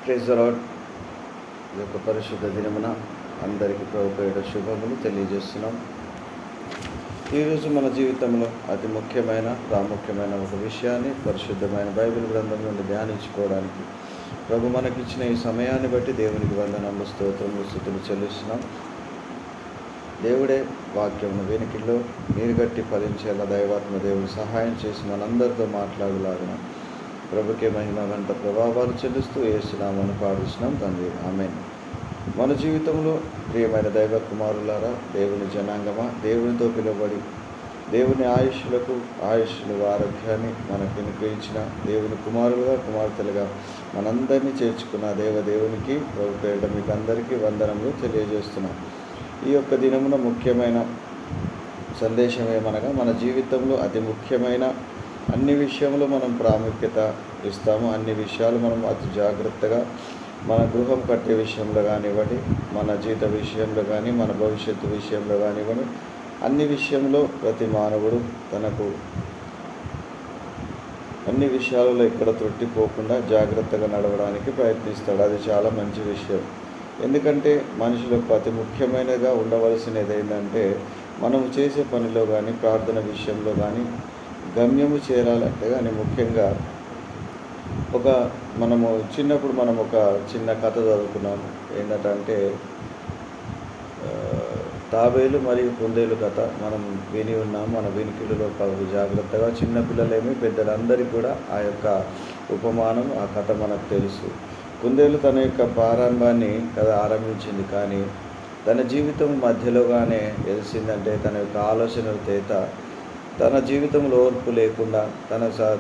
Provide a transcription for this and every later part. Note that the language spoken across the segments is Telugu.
Praise the lord. ఈ యొక్క పరిశుద్ధ దినమున అందరికీ ప్రభు పేరిట శుభములు తెలియజేస్తున్నాం. ఈరోజు మన జీవితంలో అతి ముఖ్యమైన ప్రాముఖ్యమైన ఒక విషయాన్ని పరిశుద్ధమైన బైబిల్ గ్రంథం నుండి ధ్యానించుకోవడానికి ప్రభు మనకిచ్చిన ఈ సమయాన్ని బట్టి దేవునికి వందనములు, స్తోత్రములు, స్తుతులు చెల్లిస్తున్నాం. దేవుడే వాక్యమును వెనుకల్లో నీరు గట్టి ఫలించేలా దైవాత్మ దేవుడు సహాయం చేసి మనందరితో మాట్లాడలాగిన ప్రభుకే మహిమ గంట ప్రభావాలు చెల్లిస్తూ యేసునామమున పాడుస్తున్నాం తండ్రి, ఆమేన్. మన జీవితంలో ప్రియమైన దైవ కుమారులారా, దేవుని జనాంగమా, దేవునితో పిలువబడి దేవుని ఆయుష్లు ఆరోగ్యాన్ని మనకు అనుగ్రహించిన దేవుని కుమారులుగా కుమార్తెలుగా మనందరినీ చేర్చుకున్న దేవునికి ప్రభు పేరిట మీకు అందరికీ వందనములు తెలియజేస్తున్నాం. ఈ యొక్క దినమున ముఖ్యమైన సందేశం ఏమనగా, మన జీవితంలో అతి ముఖ్యమైన అన్ని విషయంలో మనం ప్రాముఖ్యత ఇస్తాము. అన్ని విషయాలు మనం అతి జాగ్రత్తగా మన గృహం కట్టే విషయంలో కానివ్వండి, మన జీవిత విషయంలో కానీ, మన భవిష్యత్తు విషయంలో కానివ్వండి, అన్ని విషయంలో ప్రతి మానవుడు తనకు అన్ని విషయాలలో ఎక్కడ త్రుట్టిపోకుండా జాగ్రత్తగా నడవడానికి ప్రయత్నిస్తాడు. అది చాలా మంచి విషయం. ఎందుకంటే మనుషులకు అతి ముఖ్యమైనదిగా ఉండవలసినది ఏంటంటే, మనము చేసే పనిలో కానీ, ప్రార్థన విషయంలో కానీ గమ్యము చేరాలంటే కానీ ముఖ్యంగా మనము చిన్నప్పుడు ఒక చిన్న కథ చదువుకున్నాము. ఏంటంటే తాబేలు మరియు కుందేలు కథ మనం విని ఉన్నాము. మన వినికిడిలో జాగ్రత్తగా చిన్నపిల్లలేమి పెద్దలందరికీ కూడా ఆ యొక్క ఉపమానం, ఆ కథ మనకు తెలుసు. కుందేలు తన యొక్క ప్రారంభాన్ని ఆరంభించింది, కానీ తన జీవితం మధ్యలోగానే తెలిసిందంటే తన యొక్క ఆలోచనల చేత తన జీవితంలో ఓర్పు లేకుండా,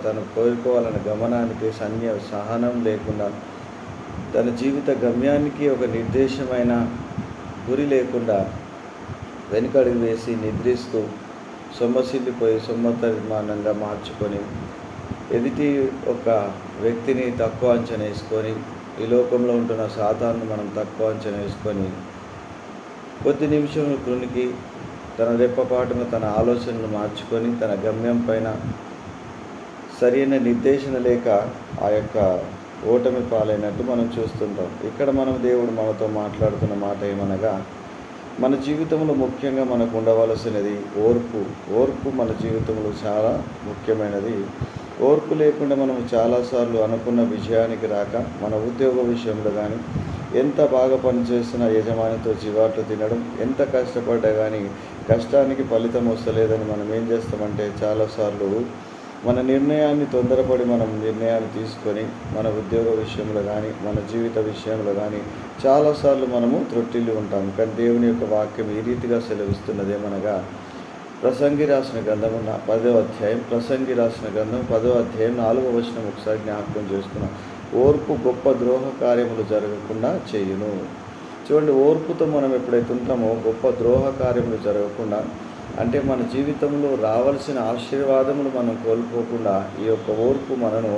తను కోరుకోవాలనే గమనానికి సహనం లేకుండా, తన జీవిత గమ్యానికి ఒక నిర్దేశమైన గురి లేకుండా వెనుకడుగు వేసి నిద్రిస్తూ సొమ్మసిల్లిపోయి సొమ్మతమానంగా మార్చుకొని ఎదుటి ఒక వ్యక్తిని తక్కువ అంచనా వేసుకొని, ఈ లోకంలో ఉంటున్న సాతాను మనం తక్కువ అంచనా వేసుకొని కొద్ది నిమిషంలో కృనికి తన రెప్పపాటును తన ఆలోచనలు మార్చుకొని తన గమ్యం పైన సరైన నిర్దేశన లేక ఆ యొక్క ఓటమి పాలైనట్టు మనం చూస్తుంటాం. ఇక్కడ దేవుడు మనతో మాట్లాడుతున్న మాట ఏమనగా, మన జీవితంలో ముఖ్యంగా మనకు ఉండవలసినది ఓర్పు మన జీవితంలో చాలా ముఖ్యమైనది. ఓర్పు లేకుండా మనం చాలాసార్లు అనుకున్న విజయానికి రాక, మన ఉద్యోగ విషయంలో కానీ ఎంత బాగా పనిచేస్తున్న యజమానితో చివాట్లు తినడం, ఎంత కష్టపడ్డా కానీ కష్టానికి ఫలితం వస్తలేదని మనం ఏం చేస్తామంటే, చాలాసార్లు మన నిర్ణయాన్ని తొందరపడి మనం నిర్ణయాన్ని తీసుకొని మన ఉద్యోగ విషయంలో కానీ, మన జీవిత విషయంలో కానీ చాలాసార్లు మనము త్రొట్టిల్లి ఉంటాము. కానీ దేవుని యొక్క వాక్యం ఈ రీతిగా సెలవిస్తున్నది ఏమనగా, ప్రసంగి రాసిన గ్రంథం 10వ అధ్యాయం 10వ అధ్యాయం 4వ వచనం ఒకసారి జ్ఞాపకం చేసుకున్నాం. ఓర్పు గొప్ప ద్రోహ కార్యములు జరగకుండా చేయును. చూడండి, ఓర్పుతో మనం ఎప్పుడైతే ఉంటామో గొప్ప ద్రోహ కార్యములు జరగకుండా, అంటే మన జీవితంలో రావాల్సిన ఆశీర్వాదములు మనం కోల్పోకుండా ఈ యొక్క ఓర్పు మనను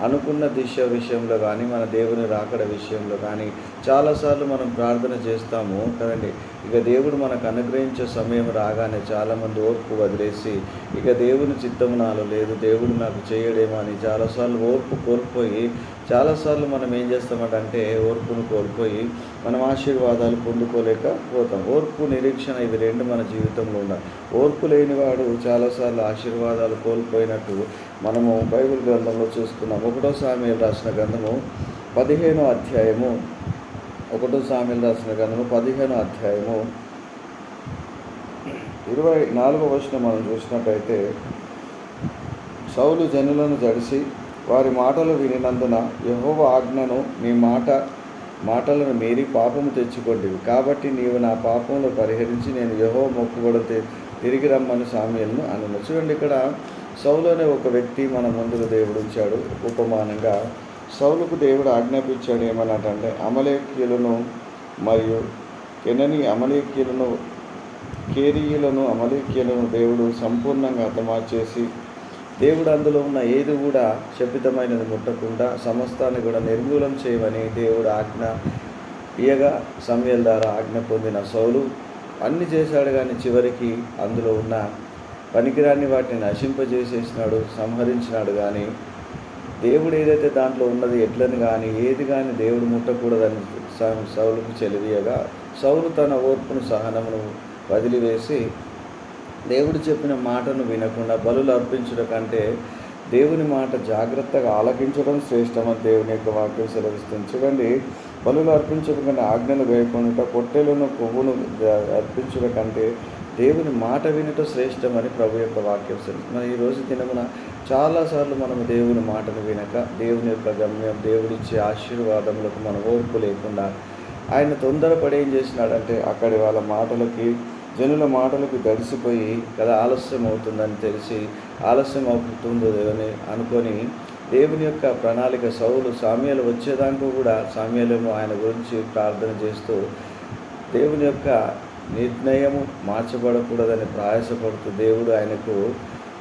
అనుకున్న దిశ విషయంలో కానీ, మన దేవుని రాకడ విషయంలో కానీ చాలాసార్లు మనం ప్రార్థన చేస్తాము కదండి. ఇక దేవుడు మనకు అనుగ్రహించే సమయం రాగానే చాలామంది ఓర్పు వదిలేసి, ఇక దేవుని చిత్తం నాలో లేదు, దేవుడు నాకు చేయడేమో అని చాలాసార్లు ఓర్పు కోల్పోయి, చాలాసార్లు మనం ఏం చేస్తామంటే ఓర్పును కోల్పోయి మనం ఆశీర్వాదాలు పొందుకోలేకపోతాం. ఓర్పు, నిరీక్షణ ఇవి రెండు మన జీవితంలో ఉండాలి. ఓర్పు లేనివాడు చాలాసార్లు ఆశీర్వాదాలు కోల్పోయినట్టు మనము బైబిల్ గ్రంథంలో చూసుకున్నాం. 1 సామెయలు రాసిన గ్రంథము 15వ అధ్యాయము 24వ వచనం మనం చూసినట్టయితే, సౌలు జనులను జడిసి వారి మాటలు వినినందున యెహోవా ఆజ్ఞను నీ మాటలను మీరి పాపము తెచ్చుకొంటివి. కాబట్టి నీవు నా పాపమును పరిహరించి నేను యెహోవా మొక్కుబడి తిరిగి రమ్మని సామెయలను అనను. చూడండి, ఇక్కడ సౌలు అనే ఒక వ్యక్తి మన ముందుకు దేవుడు ఉంచాడు. ఉపమానంగా సౌలుకు దేవుడు ఆజ్ఞాపించాడు ఏమన్నటంటే, అమలేకీయులను మరియు అమలేకీయులను దేవుడు సంపూర్ణంగా హతమార్చేసి, దేవుడు అందులో ఉన్న ఏది కూడా శపితమైనది ముట్టకుండా సమస్తాన్ని కూడా నిర్మూలం చేయమని దేవుడు ఆజ్ఞ ఇయ్యగా సమూయేలు ద్వారా ఆజ్ఞ పొందిన సౌలు అన్ని చేశాడు, కానీ చివరికి అందులో ఉన్న పనికిరాని వాటిని నశింపజేసేసినాడు, సంహరించినాడు. కానీ దేవుడు ఏదైతే దాంట్లో ఉన్నది ఎడ్లని కానీ ఏది కానీ దేవుడు ముట్టకూడదని సౌలుకు చెలివియగా, సౌలు తన ఓర్పును సహనమును వదిలివేసి దేవుడు చెప్పిన మాటను వినకుండా బలులు అర్పించడం కంటే దేవుని మాట జాగ్రత్తగా ఆలకించడం శ్రేష్టమని దేవుని యొక్క వాక్యం సెలవిస్తుంది. చూడండి, బలులు అర్పించడం కంటే ఆజ్ఞలు వేయకుండా పొట్టెలను కొవ్వును అర్పించడం కంటే దేవుని మాట వినట శ్రేష్టమని ప్రభు యొక్క వాక్యం సెలవిస్తుంది. మరి ఈరోజు దినమున చాలాసార్లు మనము దేవుని మాటను వినక దేవుని యొక్క గమ్యం దేవుడిచ్చే ఆశీర్వాదములకు మన ఓర్పు లేకుండా ఆయన తొందరపడి ఏం చేసినాడంటే అక్కడి వాళ్ళ మాటలకి జనుల మాటలకు తడిసిపోయి కదా ఆలస్యం అవుతుందని తెలిసి ఆలస్యం అవుతుందో అని అనుకొని దేవుని యొక్క ప్రణాళిక సౌలు సామ్యాలు వచ్చేదాకా కూడా సామ్యాలేమో ఆయన గురించి ప్రార్థన చేస్తూ దేవుని యొక్క నిర్ణయము మార్చబడకూడదని ప్రయాసపడుతూ దేవుడు ఆయనకు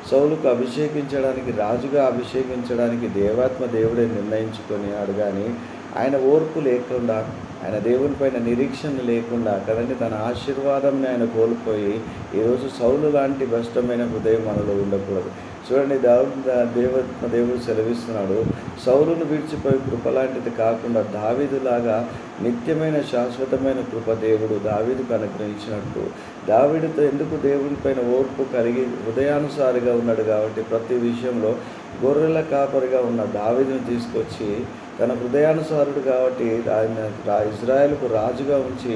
సౌలుకు అభిషేకించడానికి రాజుగా అభిషేకించడానికి దేవాత్మ దేవుడే నిర్ణయించుకున్నాడు. కానీ ఆయన ఓర్పు లేకుండా ఆయన దేవుని పైన నిరీక్షణ లేకుండా కదండి తన ఆశీర్వాదంని ఆయన కోల్పోయి ఈరోజు సౌలు లాంటి భ్రష్టమైన హృదయం మనలో ఉండకూడదు. చూడండి, దేవుడు సెలవిస్తున్నాడు, సౌలును విడిచిపోయి కృప లాంటిది కాకుండా దావీదులాగా నిత్యమైన శాశ్వతమైన కృప దేవుడు దావీదుకు అనుగ్రహించినట్టు దావీదుతో ఎందుకు దేవుని పైన ఓర్పు కలిగి హృదయానుసారిగా ఉన్నాడు కాబట్టి ప్రతి విషయంలో గొర్రెల కాపరిగా ఉన్న దావీదును తీసుకొచ్చి తన హృదయానుసారుడు కాబట్టి ఆయన ఇజ్రాయేలుకు రాజుగా ఉంచి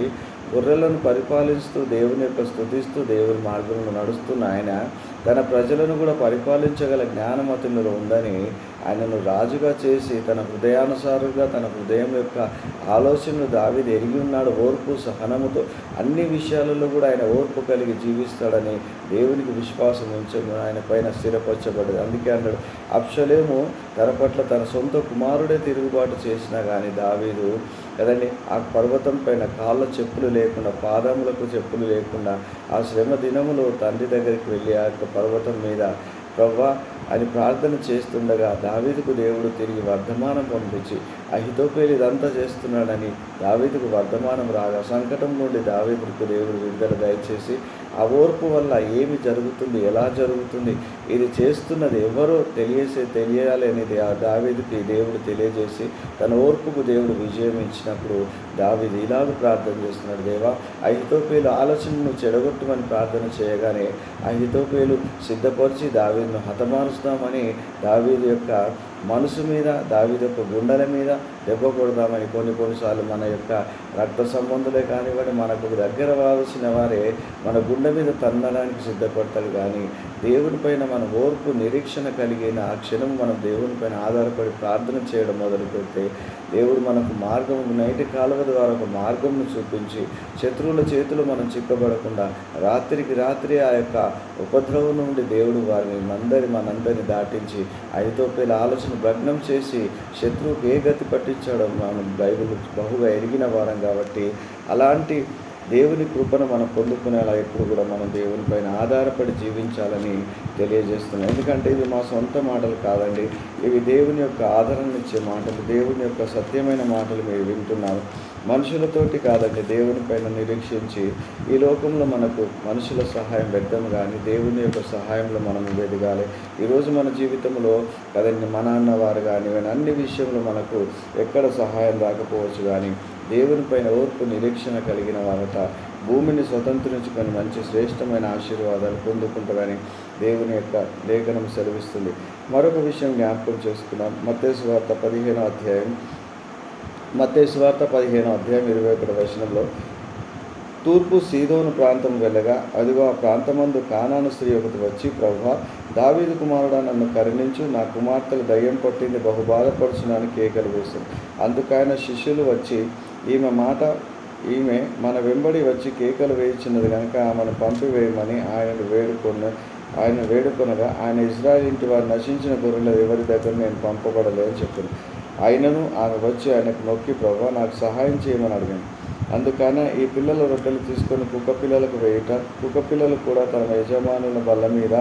గొర్రెలను పరిపాలిస్తూ దేవుని యొక్క స్తుతిస్తూ దేవుని మార్గంలో నడుస్తున్న ఆయన తన ప్రజలను కూడా పరిపాలించగల జ్ఞానమతులలో ఉందని ఆయనను రాజుగా చేసి తన హృదయానుసారుగా తన హృదయం యొక్క ఆలోచనలు దావీదు ఎరిగి ఉన్నాడు. ఓర్పు సహనముతో అన్ని విషయాలలో కూడా ఆయన ఓర్పు కలిగి జీవిస్తాడని దేవునికి విశ్వాసం ఉంచను ఆయన పైన స్థిరపరచబడదు. అందుకే అన్నాడు, అబ్షలోము తన పట్ల తన సొంత కుమారుడే తిరుగుబాటు చేసినా కానీ దావీదు కదండి ఆ పర్వతం పైన కాళ్ళ చెప్పులు లేకుండా పాదములకు చెప్పులు లేకుండా ఆ శ్రమ దినములో తండ్రి దగ్గరికి వెళ్ళి ఆ యొక్క పర్వతం మీద ప్రవ్వా అని ప్రార్థన చేస్తుండగా దావీదుకు దేవుడు తిరిగి వర్ధమానం పంపించి అహితోపేలు ఇదంతా చేస్తున్నాడని దావీదుకు వర్ధమానం రాగా సంకటం నుండి దావీదుకు దేవుడు విడుదల దయచేసి ఆ ఓర్పు వల్ల ఏమి జరుగుతుంది, ఎలా జరుగుతుంది, ఇది చేస్తున్నది ఎవరో తెలియాలి అనేది ఆ దావీదుకి దేవుడు తెలియజేసి తన ఓర్పుకు దేవుడు విజయం ఇచ్చినప్పుడు దావీదు ఇలాగ ప్రార్థన చేస్తున్నాడు, దేవా అహితోపేలు ఆలోచనను చెడగొట్టమని ప్రార్థన చేయగానే అహితోపేలు సిద్ధపరిచి దావీదును హతమారుస్తామని దావీదు యొక్క మనసు మీద దావీదు యొక్క గుండెల మీద దెబ్బ కొడదామని కొన్నిసార్లు మన యొక్క రక్త సంబంధులే కానివ్వండి మనకు దగ్గర వాల్సిన వారే మన గుండె మీద తన్నడానికి సిద్ధపడతారు. కానీ దేవుని పైన మన ఓర్పు నిరీక్షణ కలిగిన ఆ క్షణం మనం దేవుని పైన ఆధారపడి ప్రార్థన చేయడం మొదలు పెడితే దేవుడు మనకు మార్గం నైటి కాలువ ద్వారా ఒక మార్గంను చూపించి శత్రువుల చేతులు మనం చిక్కబడకుండా రాత్రికి రాత్రి ఆ యొక్క ఉపద్రవం నుండి దేవుడు వారిని మనందరిని దాటించి అహితోపేలు ఆలోచన భగ్నం చేసి శత్రువుకి ఏ గతి పట్టించాడో మనం బైబిల్ బహుగా ఎరిగిన వారం కాబట్టి అలాంటి దేవుని కృపను మనం పొందుకునేలా ఎప్పుడు కూడా మనం దేవుని పైన ఆధారపడి జీవించాలని తెలియజేస్తున్నాం. ఎందుకంటే ఇవి మా సొంత మాటలు కాదండి, ఇవి దేవుని యొక్క ఆదరణనిచ్చే మాటలు, దేవుని యొక్క సత్యమైన మాటలు మీరు వింటున్నారు. మనుషులతోటి కాదండి, దేవుని పైన నిరీక్షించి ఈ లోకంలో మనకు మనుషుల సహాయం వ్యర్థం కానీ దేవుని యొక్క సహాయంలో మనం ఎదగాలి. ఈరోజు మన జీవితంలో కదండి మన అన్నవారు కానీ అన్ని విషయంలో మనకు ఎక్కడ సహాయం రాకపోవచ్చు, కానీ దేవుని పైన ఓర్పు నిరీక్షణ కలిగిన వారట భూమిని స్వతంత్రించుకొని మంచి శ్రేష్టమైన ఆశీర్వాదాలు పొందుకుంటారని దేవుని యొక్క లేఖనం సెలవిస్తుంది. మరొక విషయం జ్ఞాపకం చేసుకున్నాం. మత్తయి సువార్త 15వ అధ్యాయం 21వ వచనంలో తూర్పు సీదోను ప్రాంతం వెళ్ళగా అదిగో ఆ ప్రాంతమందు కానాను స్త్రీ ఒకటి వచ్చి, ప్రభువా దావీదు కుమారుడా నన్ను కరుణించు, నా కుమార్తెలు దయ్యం పట్టింది బహు బాధపడుచున్నాను కేకలు వేస్తుంది. అందుకైన శిష్యులు వచ్చి ఈమె మన వెంబడి వచ్చి కేకలు వేయించినది కనుక ఆమెను పంపివేయమని ఆయన వేడుకొనగా ఆయన ఇజ్రాయేల్ ఇంటి వారు నశించిన గొర్రెల ఎవరి దగ్గర నేను పంపబడలేదని చెప్పాను. ఆయనను ఆమె వచ్చి ఆయనకు నొక్కి, ప్రభువా నాకు సహాయం చేయమని అడిగాను. అందుకని ఈ పిల్లల రొట్టెలు తీసుకొని కుక్క పిల్లలకు వేయట, కుక్క పిల్లలు కూడా తన యజమానుల బల్ల మీద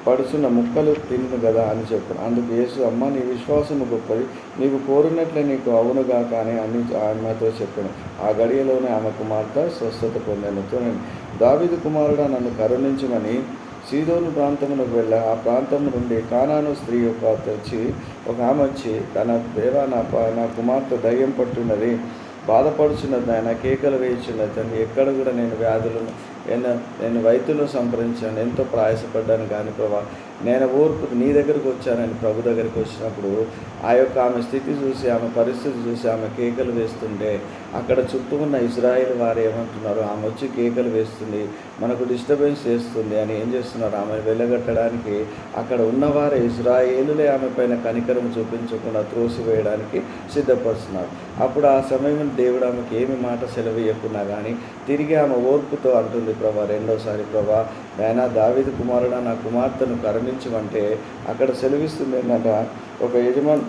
పడుచున్న ముక్కలు తిన్ను కదా అని చెప్పాను. అందుకు యేసు, అమ్మ నీ విశ్వాసము గొప్పది, నీవు కోరినట్లే నీకు అవునుగా కానీ అని ఆమెతో చెప్పాను. ఆ గడియలోనే ఆమె కుమార్తె స్వస్థత పొందాను. దావీదు కుమారుడా నన్ను కరుణించమని సీదోను ప్రాంతమునకు వెళ్ళ ఆ ప్రాంతం నుండి కానాను స్త్రీ ఒక ఆమె వచ్చి తన దేవా నా కుమార్తె దయ్యం పట్టున్నది, బాధపడుచున్నది, ఆయన కేకలు వేయుచున్నది తండ్రి. ఎక్కడ కూడా నేను వ్యాధులను నేను వైద్యులను సంప్రదించాను, ఎంతో ప్రయాసపడ్డాను, కానీ ప్రభా నేను ఓర్పు నీ దగ్గరకు వచ్చానని ప్రభు దగ్గరికి వచ్చినప్పుడు ఆ యొక్క ఆమె స్థితి చూసి, ఆమె పరిస్థితి చూసి ఆమె కేకలు వేస్తుంటే అక్కడ చుట్టూ ఉన్న ఇజ్రాయేల్ వారు ఏమంటున్నారు, ఆమె వచ్చి కేకలు వేస్తుంది, మనకు డిస్టర్బెన్స్ చేస్తుంది అని ఏం చేస్తున్నారు, ఆమెను వెళ్ళగట్టడానికి అక్కడ ఉన్నవారే ఇజ్రాయేలులే ఆమె పైన కనికరం చూపించకుండా త్రోసివేయడానికి సిద్ధపరుస్తున్నారు. అప్పుడు ఆ సమయంలో దేవుడు ఆమెకి ఏమి మాట సెలవీయకున్నా కానీ తిరిగి ఆమె ఓర్పుతో అంటుంది, ప్రభా రెండోసారి, ప్రభా నాయనా దావీదు కుమారుడా నా కుమార్తెను కరుణించమంటే అక్కడ సెలవిస్తుంది ఏంటంటే ఒక యజమాని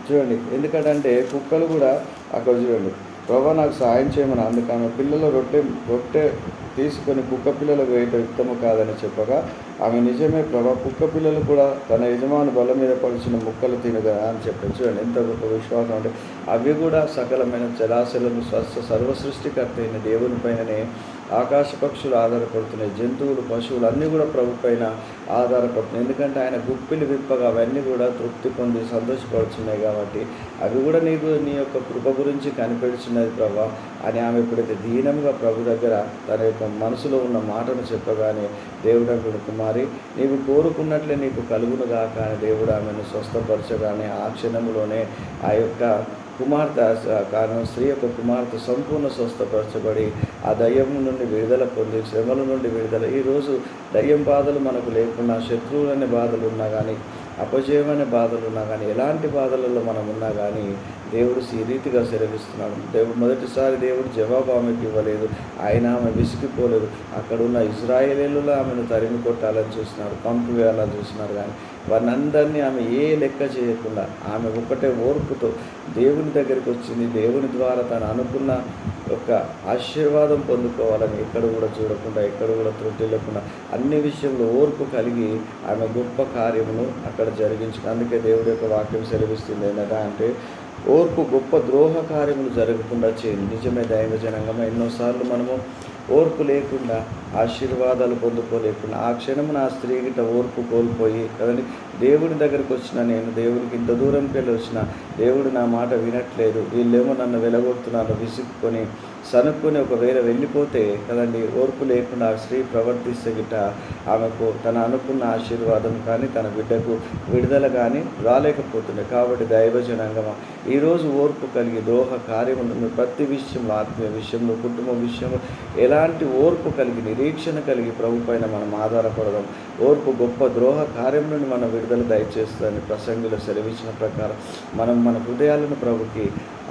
చూడండి, ఎందుకంటే కుక్కలు కూడా అక్కడ చూడండి, ప్రభా నాకు సాయం చేయమని. అందుకు ఆమె పిల్లల రొట్టె తీసుకొని కుక్క పిల్లలకు వేయటం యుక్తము కాదని చెప్పగా ఆమె నిజమే ప్రభా, కుక్క పిల్లలు కూడా తన యజమాని బల మీద పడిచిన ముక్కలు తినగా అని చెప్పి చూడండి ఎంత గొప్ప విశ్వాసం. అంటే అవి కూడా సకలమైన జలాశలను సర్వ సృష్టికర్త అయిన దేవుని పైననే ఆకాశ పక్షులు ఆధారపడుతున్నాయి, జంతువులు పశువులు అన్నీ కూడా ప్రభు పైన ఆధారపడుతున్నాయి. ఎందుకంటే ఆయన గుప్పిలు విప్పగా అవన్నీ కూడా తృప్తి పొంది సంతోషపడుతున్నాయి కాబట్టి అవి కూడా నీ యొక్క కృప గురించి కనిపెడుచున్నది ప్రభా అని ఆమె ఎప్పుడైతే దీనంగా ప్రభు దగ్గర తన యొక్క మనసులో ఉన్న మాటను చెప్పగానే దేవుడు అంటుడు, కుమారి నీవు కోరుకున్నట్లే నీకు కలుగునుగా. కానీ దేవుడు ఆమెను స్వస్థపరచగానే ఆ క్షణంలోనే ఆ యొక్క కుమార్తె కారణం స్త్రీ యొక్క కుమార్తె సంపూర్ణ స్వస్థపరచబడి ఆ దయ్యం నుండి విడుదల పొంది శ్రమల నుండి విడుదల. ఈరోజు దయ్యం బాధలు మనకు లేకున్నా, శత్రువులనే బాధలు ఉన్నా కానీ, అపజయమనే బాధలు ఉన్నా కానీ, ఎలాంటి బాధలలో మనం ఉన్నా కానీ దేవుడు ఈ రీతిగా సెలవిస్తున్నాడు. మొదటిసారి దేవుడు జవాబు ఆమెకు ఇవ్వలేదు, ఆమె విసిగిపోలేదు. అక్కడున్న ఇజ్రాయేలీయులు ఆమెను తరిమి కొట్టాలని చూస్తున్నారు, పంపివేయాలని చూస్తున్నారు, కానీ వారినందరినీ ఆమె ఏ లెక్క చేయకుండా ఆమె ఒకటే ఓర్పుతో దేవుని దగ్గరికి వచ్చింది. దేవుని ద్వారా తను అనుకున్న ఒక ఆశీర్వాదం పొందుకోవాలని ఎక్కడ కూడా చూడకుండా, ఎక్కడ కూడా త్రుటి లేకుండా అన్ని విషయంలో ఓర్పు కలిగి ఆమె గొప్ప కార్యమును అక్కడ జరిగించుకుంది. అందుకే దేవుడి యొక్క వాక్యం సెలవిస్తుంది ఏంటంటే ఓర్పు గొప్ప ద్రోహ కార్యములు జరగకుండా చేయండి. నిజమే దైవ జనాంగం, ఎన్నోసార్లు మనము ఓర్పు లేకుండా ఆశీర్వాదాలు పొందుకోలేకుండా ఆ క్షణం నా స్త్రీ గిట్ట ఓర్పు కోల్పోయి కదండి దేవుని దగ్గరికి వచ్చిన నేను దేవుడికి ఇంత దూరంకి వెళ్ళి వచ్చిన దేవుడు నా మాట వినట్లేదు, వీళ్ళేమో నన్ను వెలగొడుతున్నారు విసుక్కొని సనుక్కొని ఒకవేళ వెళ్ళిపోతే కదండి ఓర్పు లేకుండా ఆ స్త్రీ ప్రవర్తిస్తే గిట్ట ఆమెకు తన అనుకున్న ఆశీర్వాదం కానీ తన బిడ్డకు విడుదల కానీ రాలేకపోతుంది. కాబట్టి దైవజనాంగమా ఈరోజు ఓర్పు కలిగి ద్రోహ కార్యములను ప్రతి విషయంలో, ఆత్మీయ విషయంలో, కుటుంబ విషయంలో ఎలాంటి ఓర్పు కలిగి నిరీక్షణ కలిగి ప్రభు పైన మనం ఆధారపడదాం. ఓర్పు గొప్ప ద్రోహ కార్యం నుండి మన విడుదల దయచేస్తుందని ప్రసంగిలో సెలవిచ్చిన ప్రకారం మనం మన హృదయాలను ప్రభుకి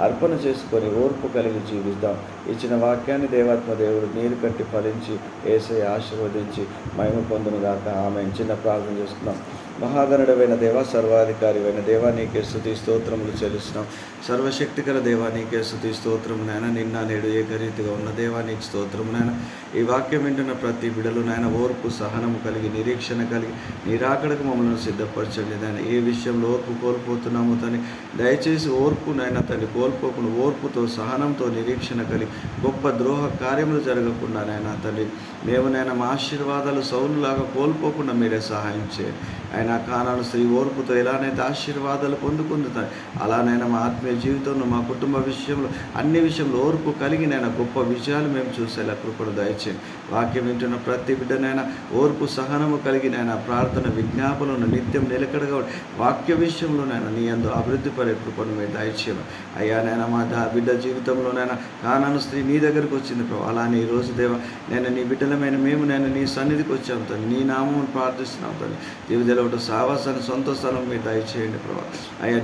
అర్పణ చేసుకొని ఓర్పు కలిగి జీవిద్దాం. ఇచ్చిన వాక్యాన్ని దేవాత్మ దేవుడు నీరు కట్టి ఫలించి యేసయ్య ఆశీర్వదించి మహిమ పొందునుగాక. ఆమె చిన్న ప్రార్థన చేసుకున్నాం. మహాగణుడమైన దేవా, సర్వాధికారివైన దేవా, నీకే స్తుతి స్తోత్రములు చెల్లిస్తున్నాం. సర్వశక్తికర దేవా, నీకే స్తుతి స్తోత్రము నాయన. నిన్న నేడు ఏకరీతిగా ఉన్న దేవా, నీకు స్తోత్రము నాయన. ఈ వాక్యం వింటున్న ప్రతి బిడలు నాయన ఓర్పు సహనము కలిగి నిరీక్షణ కలిగి నీరాకడకు మమ్మల్ని సిద్ధపరచండి నాయన. ఏ విషయంలో ఓర్పు కోల్పోతున్నామో తని దయచేసి ఓర్పు నాయన తల్లి కోల్పోకుండా ఓర్పుతో సహనంతో నిరీక్షణ కలిగి గొప్ప ద్రోహ కార్యములు జరగకుండా నాయన తల్లి మేము నాయన మా ఆశీర్వాదాలు సౌలులాగా కోల్పోకుండా మీరే సహాయం చేయండి. ఆయన కానాను స్త్రీ ఓర్పుతో ఎలానైతే ఆశీర్వాదాలు పొందుకుంటాయి అలానైనా మా ఆత్మీయ జీవితంలో మా కుటుంబ విషయంలో అన్ని విషయంలో ఓర్పు కలిగినైనా గొప్ప విజయాలు మేము చూసేలా కృపను దయచేయండి. వాక్యం వింటున్న ప్రతి బిడ్డనైనా ఓర్పు సహనము కలిగినైనా ప్రార్థన విజ్ఞాపనను నిత్యం నిలకడగా వాక్య విషయంలోనైనా నీ యందు అభివృద్ధి పడే కృపను మీరు దయచేయము. అయ్యానైనా మా బిడ్డ జీవితంలోనైనా కానాను స్త్రీ నీ దగ్గరకు వచ్చింది ప్రభు. అలానే ఈరోజు దేవ నేను నీ బిడ్డలమైన మేము నేను నీ సన్నిధికి వచ్చాము తండ్రి, నీ నామం ప్రార్థిస్తున్నాం తండ్రి. జీవితంలో ఒకటి సావాసాన్ని సొంత స్థలం మీరు దయచేయండి ప్రభు. అయ్యా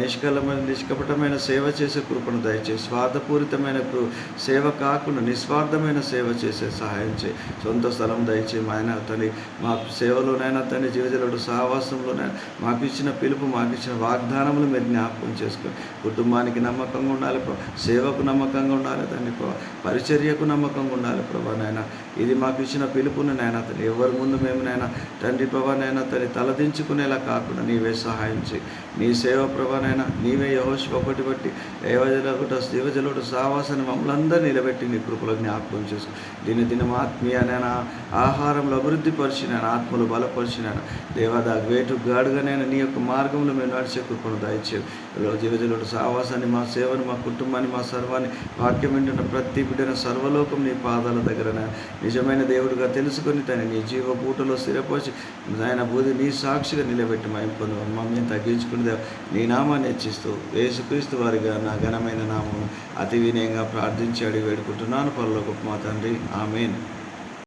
నిష్కపటమైన సేవ చేసే కృపను దయచేసి స్వార్థపూరితమైన సేవ కాకుండా నిస్వార్థమైన సేవ చేసే సహాయం చేయి. సొంత స్థలం దయచేయి ఆయన తండ్రి. మా సేవలోనైనా తండ్రి జీవితంలో సహవాసంలోనైనా మాకు ఇచ్చిన పిలుపు మాకు ఇచ్చిన వాగ్దానములు మీరు జ్ఞాపకం చేసుకొని కుటుంబానికి నమ్మకంగా ఉండాలి ప్రభు, సేవకు నమ్మకంగా ఉండాలి తండ్రి ప్రభు, పరిచర్యకు నమ్మకంగా ఉండాలి ప్రభు. నాయన ఇది మాకు ఇచ్చిన పిలుపును నాయన తండ్రి ఎవరి ముందు మేము నాయన తండ్రి ప్రభు నాయన తండ్రి తలదించుకునేలా కాకుండా నీవే సహాయం చేయి. నీ సేవ ప్రభానైనా నీవే యెహోషువ ఒకటి బట్టి దేవజలుడు సావాసాన్ని మమ్మల్ని అందరూ నిలబెట్టి నీ కృపలో జ్ఞాపకం చేసుకో. దినదినం ఆత్మీయనైనా ఆహారంలో అభివృద్ధి పరిచినైనా ఆత్మలు బలపరిచినైనా దేవాదా వేటుగాడుగానైనా నీ యొక్క మార్గంలో మేము నడిచే కృపను దయచేయు. జీవజలుడు సావాసాన్ని మా సేవను మా కుటుంబాన్ని మా సర్వాన్ని వాక్యం వింటున్న ప్రతి బిడ్డను సర్వలోకం నీ పాదాల దగ్గర నిజమైన దేవుడిగా తెలుసుకొని నీ జీవ బూటలో స్థిరపరిచి ఆయన బూది నీ సాక్షిగా నిలబెట్టి మైంపొందు మమ్మల్ని తగ్గించుకుని నీ నామాన్ని హెచ్చిస్తూ యేసుక్రీస్తు వారిగా నా ఘనమైన నామం అతి వినయంగా ప్రార్థించి అడిగి వేడుకుంటున్నాను పరలోకపు మా తండ్రి. ఆమేన్.